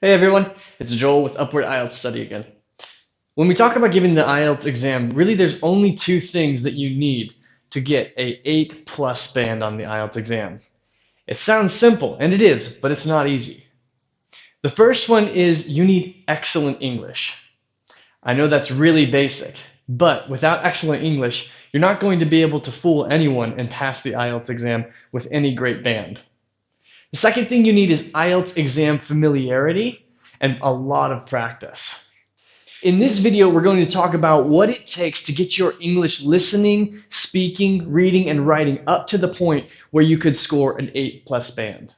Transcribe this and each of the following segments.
Hey everyone, it's Joel with Upward IELTS Study again. When we talk about giving the IELTS exam, really there's only two things that you need to get a 8 plus band on the IELTS exam. It sounds simple, and it is, but it's not easy. The first one is you need excellent English. I know that's really basic, but without excellent English, you're not going to be able to fool anyone and pass the IELTS exam with any great band. The second thing you need is IELTS exam familiarity and a lot of practice. In this video, we're going to talk about what it takes to get your English listening, speaking, reading, and writing up to the point where you could score an 8 plus band.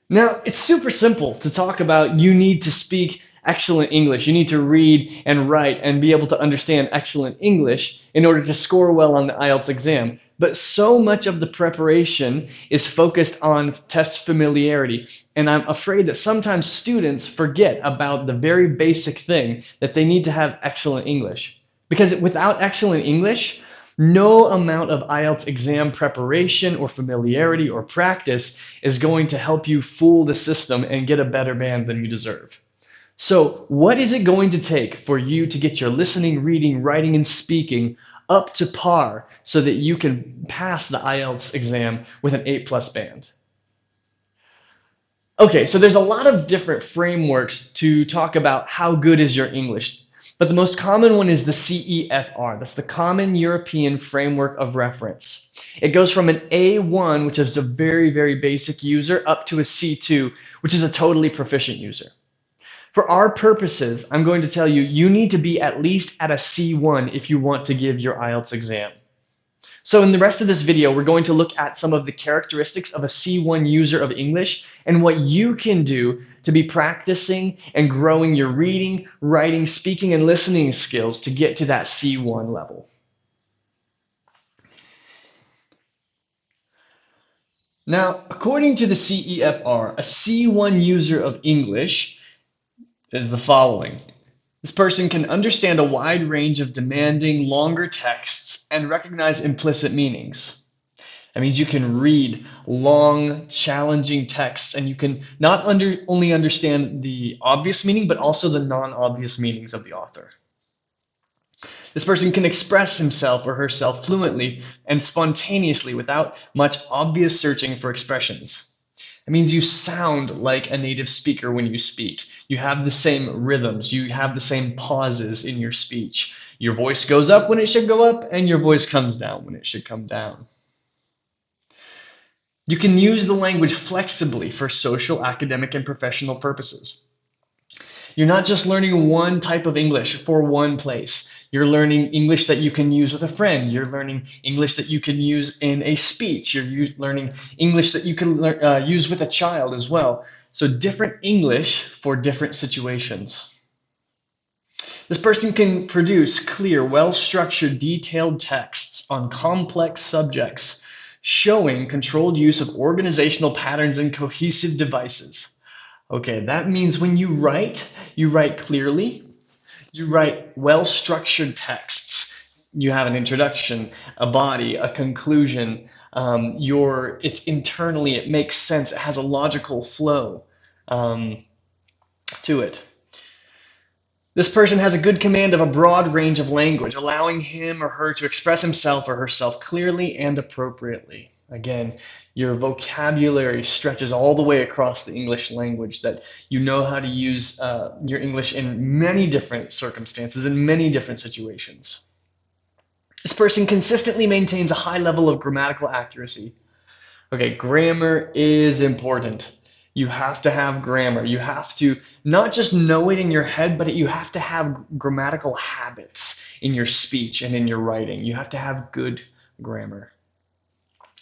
Now, it's super simple to talk about you need to speak excellent English. You need to read and write and be able to understand excellent English in order to score well on the IELTS exam. But so much of the preparation is focused on test familiarity. And I'm afraid that sometimes students forget about the very basic thing that they need to have excellent English. Because without excellent English, no amount of IELTS exam preparation or familiarity or practice is going to help you fool the system and get a better band than you deserve. So, what is it going to take for you to get your listening, reading, writing, and speaking up to par so that you can pass the IELTS exam with an 8 plus band? Okay, so there's a lot of different frameworks to talk about how good is your English. But the most common one is the CEFR. That's the Common European Framework of Reference. It goes from an A1, which is a very, very basic user, up to a C2, which is a totally proficient user. For our purposes, I'm going to tell you, you need to be at least at a C1 if you want to give your IELTS exam. So in the rest of this video, we're going to look at some of the characteristics of a C1 user of English and what you can do to be practicing and growing your reading, writing, speaking, and listening skills to get to that C1 level. Now, according to the CEFR, a C1 user of English is the following. This person can understand a wide range of demanding, longer texts and recognize implicit meanings. That means you can read long, challenging texts and you can not only understand the obvious meaning, but also the non-obvious meanings of the author. This person can express himself or herself fluently and spontaneously without much obvious searching for expressions. It means you sound like a native speaker when you speak. You have the same rhythms. You have the same pauses in your speech. Your voice goes up when it should go up, and your voice comes down when it should come down. You can use the language flexibly for social, academic, and professional purposes. You're not just learning one type of English for one place. You're learning English that you can use with a friend. You're learning English that you can use in a speech. You're learning English that you can use with a child as well. So different English for different situations. This person can produce clear, well-structured, detailed texts on complex subjects, showing controlled use of organizational patterns and cohesive devices. Okay, that means when you write clearly, you write well-structured texts. You have an introduction, a body, a conclusion. It's internally, it makes sense. It has a logical flow to it. This person has a good command of a broad range of language, allowing him or her to express himself or herself clearly and appropriately. Again, your vocabulary stretches all the way across the English language, that you know how to use your English in many different circumstances, in many different situations. This person consistently maintains a high level of grammatical accuracy. Okay, grammar is important. You have to have grammar. You have to not just know it in your head, but you have to have grammatical habits in your speech and in your writing. You have to have good grammar.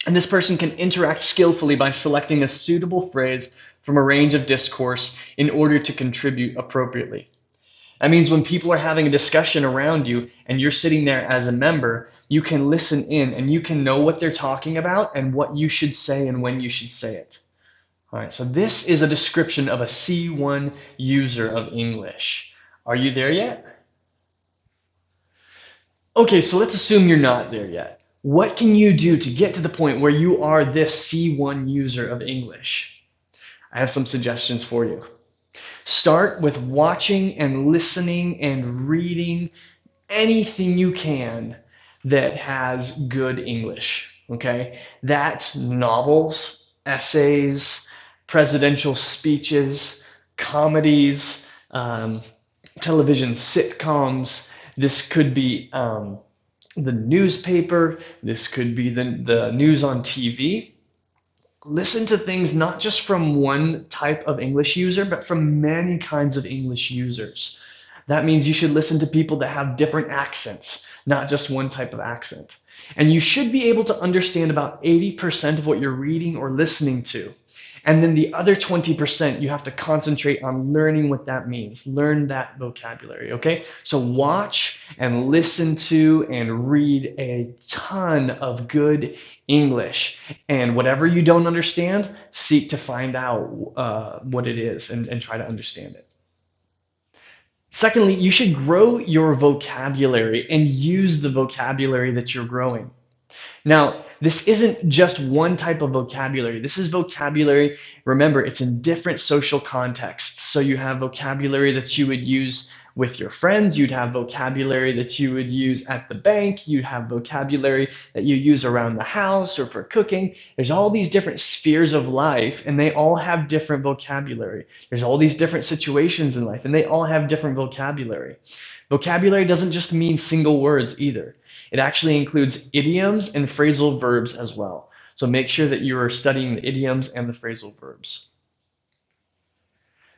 And this person can interact skillfully by selecting a suitable phrase from a range of discourse in order to contribute appropriately. That means when people are having a discussion around you and you're sitting there as a member, you can listen in and you can know what they're talking about and what you should say and when you should say it. All right, so this is a description of a C1 user of English. Are you there yet? Okay, so let's assume you're not there yet. What can you do to get to the point where you are this C1 user of English? I have some suggestions for you. Start with watching and listening and reading anything you can that has good English, okay? That's novels, essays, presidential speeches, comedies, television sitcoms. This could be the newspaper. This could be the news on TV. Listen to things not just from one type of English user, but from many kinds of English users. That means you should listen to people that have different accents, not just one type of accent. And you should be able to understand about 80% of what you're reading or listening to. And then the other 20%, you have to concentrate on learning what that means. Learn that vocabulary, okay? So watch and listen to and read a ton of good English. And whatever you don't understand, seek to find out what it is and try to understand it. Secondly, you should grow your vocabulary and use the vocabulary that you're growing. Now, this isn't just one type of vocabulary. This is vocabulary, remember, it's in different social contexts. So you have vocabulary that you would use with your friends, you'd have vocabulary that you would use at the bank, you'd have vocabulary that you use around the house or for cooking. There's all these different spheres of life, and they all have different vocabulary. There's all these different situations in life, and they all have different vocabulary. Vocabulary doesn't just mean single words either. It actually includes idioms and phrasal verbs as well. So make sure that you are studying the idioms and the phrasal verbs.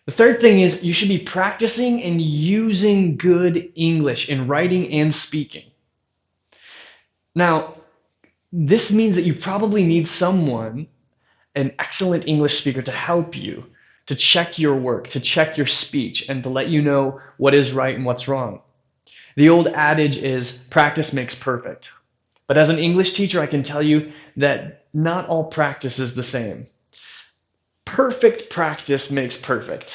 The third thing is you should be practicing and using good English in writing and speaking. Now, this means that you probably need someone, an excellent English speaker, to help you, to check your work, to check your speech, and to let you know what is right and what's wrong. The old adage is practice makes perfect. But as an English teacher, I can tell you that not all practice is the same. Perfect practice makes perfect.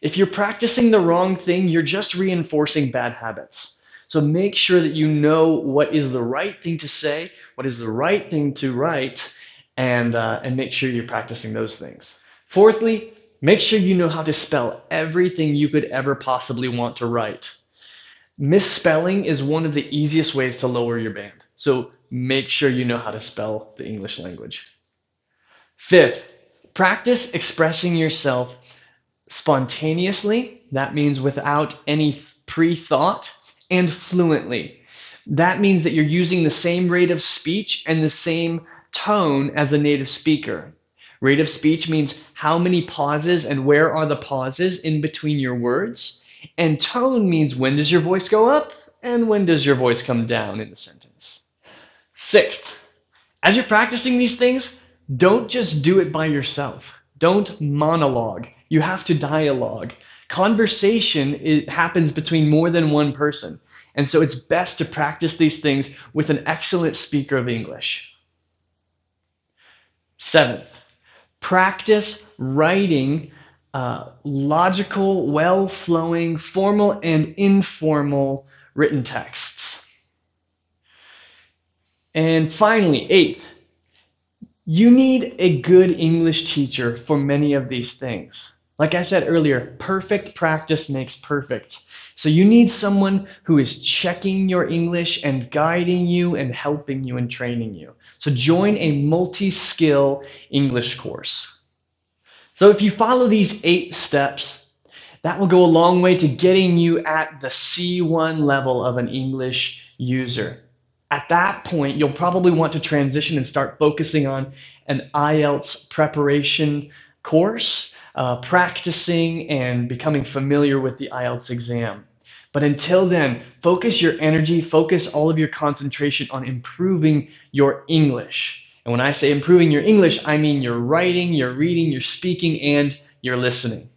If you're practicing the wrong thing, you're just reinforcing bad habits. So make sure that you know what is the right thing to say, what is the right thing to write, and make sure you're practicing those things. Fourthly, make sure you know how to spell everything you could ever possibly want to write. Misspelling is one of the easiest ways to lower your band. So make sure you know how to spell the English language. Fifth, practice expressing yourself spontaneously. That means without any pre-thought, and fluently. That means that you're using the same rate of speech and the same tone as a native speaker. Rate of speech means how many pauses and where are the pauses in between your words. And tone means when does your voice go up and when does your voice come down in the sentence. Sixth, as you're practicing these things, don't just do it by yourself. Don't monologue. You have to dialogue. Conversation happens between more than one person. And so it's best to practice these things with an excellent speaker of English. Seventh, practice writing logical, well-flowing, formal and informal written texts. And finally, eighth, you need a good English teacher for many of these things. Like I said earlier, perfect practice makes perfect. So you need someone who is checking your English and guiding you and helping you and training you. So join a multi-skill English course. So if you follow these 8 steps, that will go a long way to getting you at the C1 level of an English user. At that point, you'll probably want to transition and start focusing on an IELTS preparation course, practicing and becoming familiar with the IELTS exam. But until then, focus your energy, focus all of your concentration on improving your English. And when I say improving your English, I mean your writing, your reading, your speaking, and your listening.